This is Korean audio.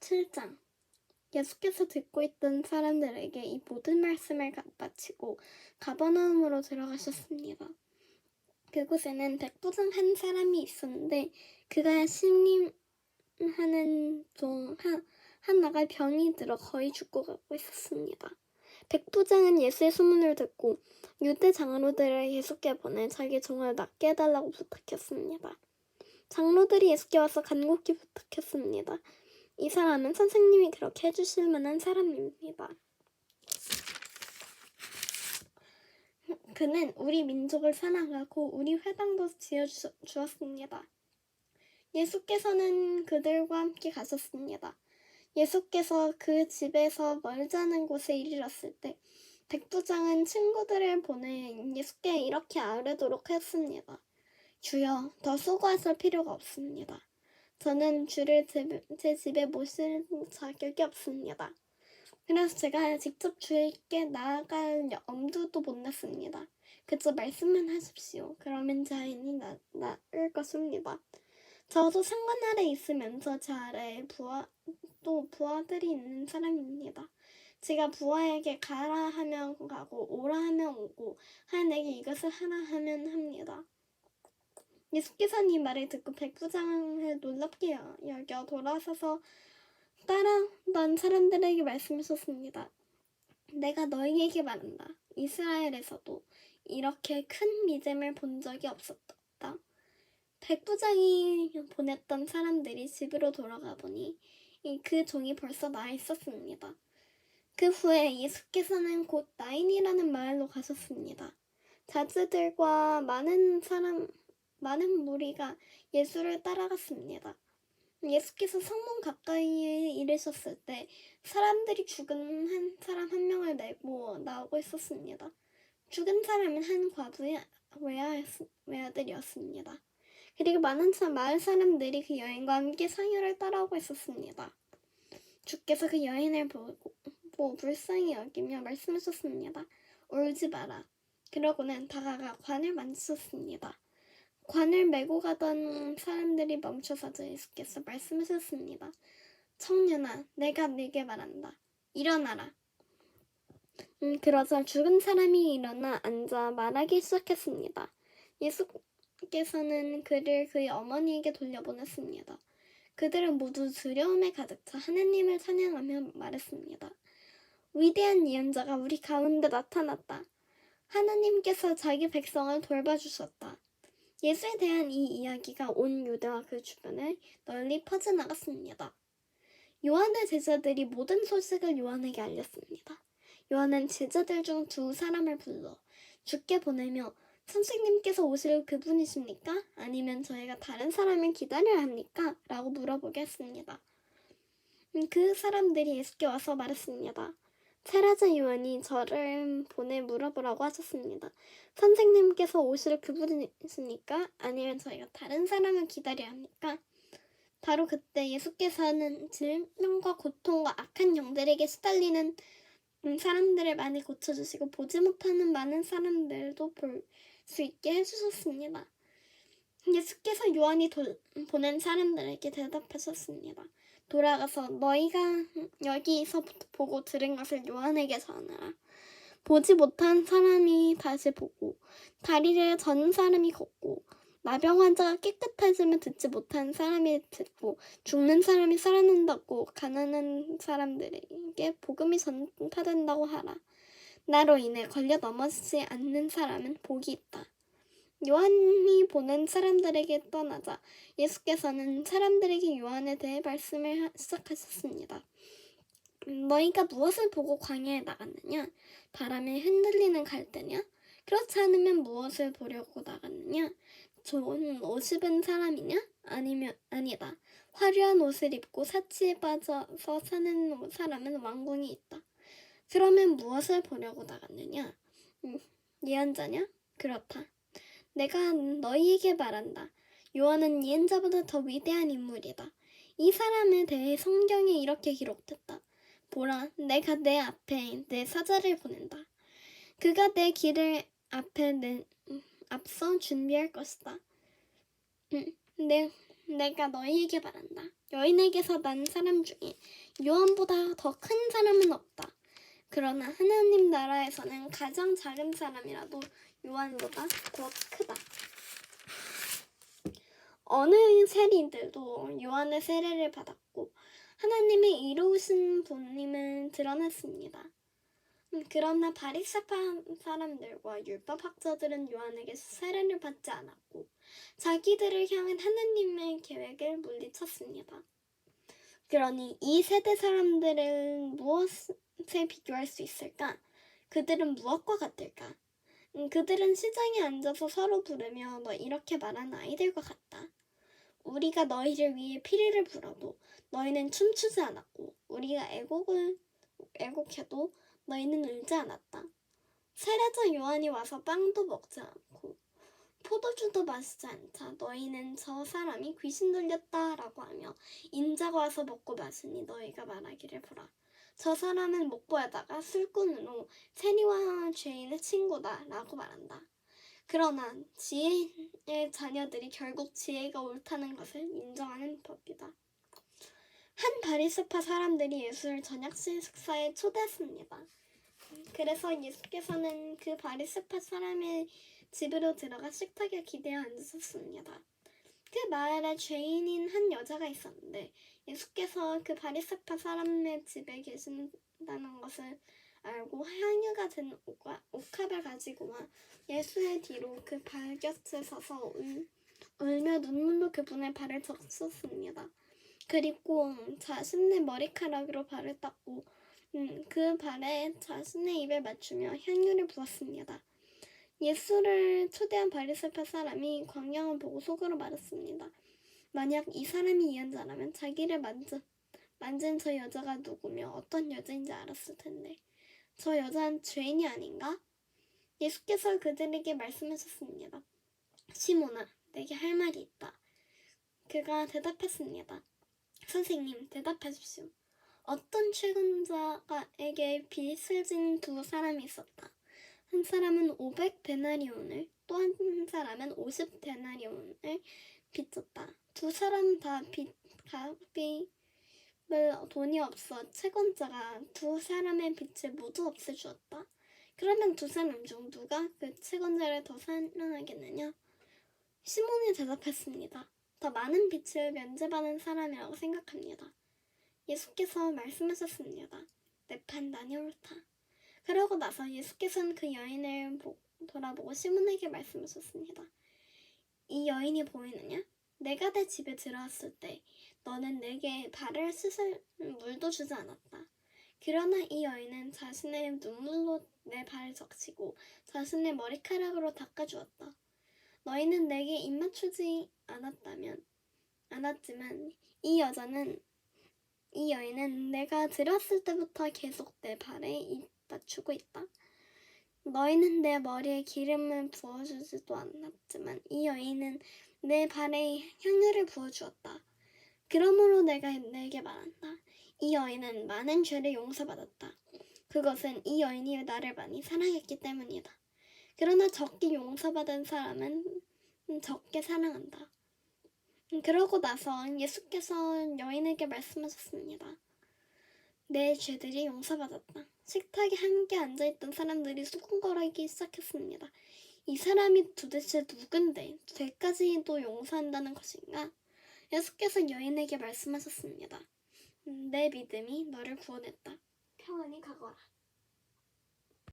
7장. 예수께서 듣고 있던 사람들에게 이 모든 말씀을 마치고 가버나움으로 들어가셨습니다. 그곳에는 백부장 한 사람이 있었는데 그가 심림하는 종 하나가 병이 들어 거의 죽고 가고 있었습니다. 백부장은 예수의 소문을 듣고 유대 장로들을 예수께 보내 자기 종을 낫게 해달라고 부탁했습니다. 장로들이 예수께 와서 간곡히 부탁했습니다. 이 사람은 선생님이 그렇게 해주실 만한 사람입니다. 그는 우리 민족을 사랑하고 우리 회당도 지어주었습니다. 예수께서는 그들과 함께 가셨습니다. 예수께서 그 집에서 멀지 않은 곳에 이르렀을 때 백부장은 친구들을 보내 예수께 이렇게 아뢰도록 했습니다. 주여, 더 수고하실 필요가 없습니다. 저는 주를 제 집에 모실 자격이 없습니다. 그래서 제가 직접 주에게 나아갈 엄두도 못 냈습니다. 그저 말씀만 하십시오. 그러면 제 아이는 나을 것입니다. 저도 상관 아래 있으면서 제 아래에 부하들이 있는 사람입니다. 제가 부하에게 가라 하면 가고 오라 하면 오고 하인에게 이것을 하라 하면 합니다. 예수께서는 이 말을 듣고 백부장을 놀랍게 여겨 돌아서서 따라던 사람들에게 말씀하셨습니다. 내가 너희에게 말한다. 이스라엘에서도 이렇게 큰 믿음을 본 적이 없었다. 백부장이 보냈던 사람들이 집으로 돌아가 보니 그 종이 벌써 나아 있었습니다. 그 후에 예수께서는 곧 나인이라는 마을로 가셨습니다. 자제들과 많은 무리가 예수를 따라갔습니다. 예수께서 성문 가까이에 이르셨을 때 사람들이 죽은 사람 한 명을 메고 나오고 있었습니다. 죽은 사람은 한 과부의 외아들이었습니다. 그리고 많은 마을 사람들이 그 여인과 함께 상유를 따라오고 있었습니다. 주께서 그 여인을 보고 불쌍히 여기며 말씀하셨습니다. 울지 마라. 그러고는 다가가 관을 만지셨습니다. 관을 메고 가던 사람들이 멈춰서자 예수께서 말씀하셨습니다. 청년아, 내가 네게 말한다. 일어나라. 그러자 죽은 사람이 일어나 앉아 말하기 시작했습니다. 예수께서는 그를 그의 어머니에게 돌려보냈습니다. 그들은 모두 두려움에 가득 차 하느님을 찬양하며 말했습니다. 위대한 예언자가 우리 가운데 나타났다. 하나님께서 자기 백성을 돌봐주셨다. 예수에 대한 이 이야기가 온 유대와 그 주변에 널리 퍼져나갔습니다. 요한의 제자들이 모든 소식을 요한에게 알렸습니다. 요한은 제자들 중 2사람을 불러 주께 보내며 선생님께서 오실 그분이십니까? 아니면 저희가 다른 사람을 기다려야 합니까? 라고 물어보게 했습니다. 그 사람들이 예수께 와서 말했습니다. 세라자 요한이 저를 보내 물어보라고 하셨습니다. 선생님께서 오실 그분이십니까? 아니면 저희가 다른 사람을 기다려야 합니까? 바로 그때 예수께서는 질병과 고통과 악한 영들에게 시달리는 사람들을 많이 고쳐주시고 보지 못하는 많은 사람들도 볼 수 있게 해주셨습니다. 예수께서 요한이 보낸 사람들에게 대답하셨습니다. 돌아가서 너희가 여기서 보고 들은 것을 요한에게 전하라. 보지 못한 사람이 다시 보고 다리를 저는 사람이 걷고 나병 환자가 깨끗해지면 듣지 못한 사람이 듣고 죽는 사람이 살아난다고 가난한 사람들에게 복음이 전파된다고 하라. 나로 인해 걸려 넘어지지 않는 사람은 복이 있다. 요한이 보낸 사람들에게 떠나자 예수께서는 사람들에게 요한에 대해 말씀을 시작하셨습니다. 너희가 무엇을 보고 광야에 나갔느냐? 바람에 흔들리는 갈대냐? 그렇지 않으면 무엇을 보려고 나갔느냐? 좋은 옷 입은 사람이냐? 아니다. 화려한 옷을 입고 사치에 빠져서 사는 사람은 왕궁이 있다. 그러면 무엇을 보려고 나갔느냐? 예언자냐? 그렇다. 내가 너희에게 말한다. 요한은 예언자보다 더 위대한 인물이다. 이 사람에 대해 성경에 이렇게 기록됐다. 보라, 내가 내 앞에 내 사자를 보낸다. 그가 내 길을 앞서 준비할 것이다. 내가 너희에게 말한다. 여인에게서 난 사람 중에 요한보다 더 큰 사람은 없다. 그러나 하나님 나라에서는 가장 작은 사람이라도 요한보다 더 크다. 어느 세리들도 요한의 세례를 받았고 하나님의 이로우신 본님을 드러냈습니다. 그러나 바리새파 사람들과 율법학자들은 요한에게 세례를 받지 않았고 자기들을 향한 하나님의 계획을 물리쳤습니다. 그러니 이 세대 사람들은 무엇에 비교할 수 있을까? 그들은 무엇과 같을까? 그들은 시장에 앉아서 서로 부르며 너 이렇게 말하는 아이들과 같다. 우리가 너희를 위해 피리를 불어도 너희는 춤추지 않았고 우리가 애곡해도 너희는 울지 않았다. 세례자 요한이 와서 빵도 먹지 않고 포도주도 마시지 않자 너희는 저 사람이 귀신 들렸다라고 하며 인자가 와서 먹고 마시니 너희가 말하기를 보라. 저 사람은 목보에다가 술꾼으로 세리와 죄인의 친구다라고 말한다. 그러나 지혜의 자녀들이 결국 지혜가 옳다는 것을 인정하는 법이다. 한 바리새파 사람들이 예수를 저녁 식사에 초대했습니다. 그래서 예수께서는 그 바리새파 사람의 집으로 들어가 식탁에 기대어 앉으셨습니다. 그 마을에 죄인인 한 여자가 있었는데 예수께서 그 바리새파 사람의 집에 계신다는 것을 알고 향유가 든 옥합을 가지고 와 예수의 뒤로 그 발 곁에 서서 울며 눈물로 그분의 발을 적셨습니다. 그리고 자신의 머리카락으로 발을 닦고 그 발에 자신의 입에 맞추며 향유를 부었습니다. 예수를 초대한 바리새파 사람이 광경을 보고 속으로 말했습니다. 만약 이 사람이 예언자라면 자기를 만진 저 여자가 누구며 어떤 여자인지 알았을 텐데 저 여자는 죄인이 아닌가? 예수께서 그들에게 말씀하셨습니다. 시몬아, 내게 할 말이 있다. 그가 대답했습니다. 선생님, 대답하십시오. 어떤 채권자에게 빚을 진 두 사람이 있었다. 한 사람은 500데나리온을 또 한 사람은 50데나리온을 빚졌다. 두 사람 다 갚을 돈이 없어 채권자가 두 사람의 빚을 모두 없애주었다. 그러면 두 사람 중 누가 그 채권자를 더 사랑하겠느냐? 시몬이 대답했습니다. 더 많은 빚을 면제받은 사람이라고 생각합니다. 예수께서 말씀하셨습니다. 내 판단이 옳다. 그러고 나서 예수께서는 그 여인을 돌아보고 시몬에게 말씀하셨습니다. 이 여인이 보이느냐? 내가 내 집에 들어왔을 때 너는 내게 발을 씻을 물도 주지 않았다. 그러나 이 여인은 자신의 눈물로 내 발을 적시고 자신의 머리카락으로 닦아주었다. 너희는 내게 입맞추지 않았지만 이 여인은 내가 들어왔을 때부터 계속 내 발에 입 맞추고 있다. 너희는 내 머리에 기름을 부어주지도 않았지만 이 여인은 내 발에 향유를 부어주었다. 그러므로 내가 내게 말한다. 이 여인은 많은 죄를 용서받았다. 그것은 이 여인이 나를 많이 사랑했기 때문이다. 그러나 적게 용서받은 사람은 적게 사랑한다. 그러고 나서 예수께서 여인에게 말씀하셨습니다. 내 죄들이 용서받았다. 식탁에 함께 앉아있던 사람들이 수군거리기 시작했습니다. 이 사람이 도대체 누군데 죄까지도 용서한다는 것인가? 예수께서 여인에게 말씀하셨습니다. 내 믿음이 너를 구원했다. 평안히 가거라.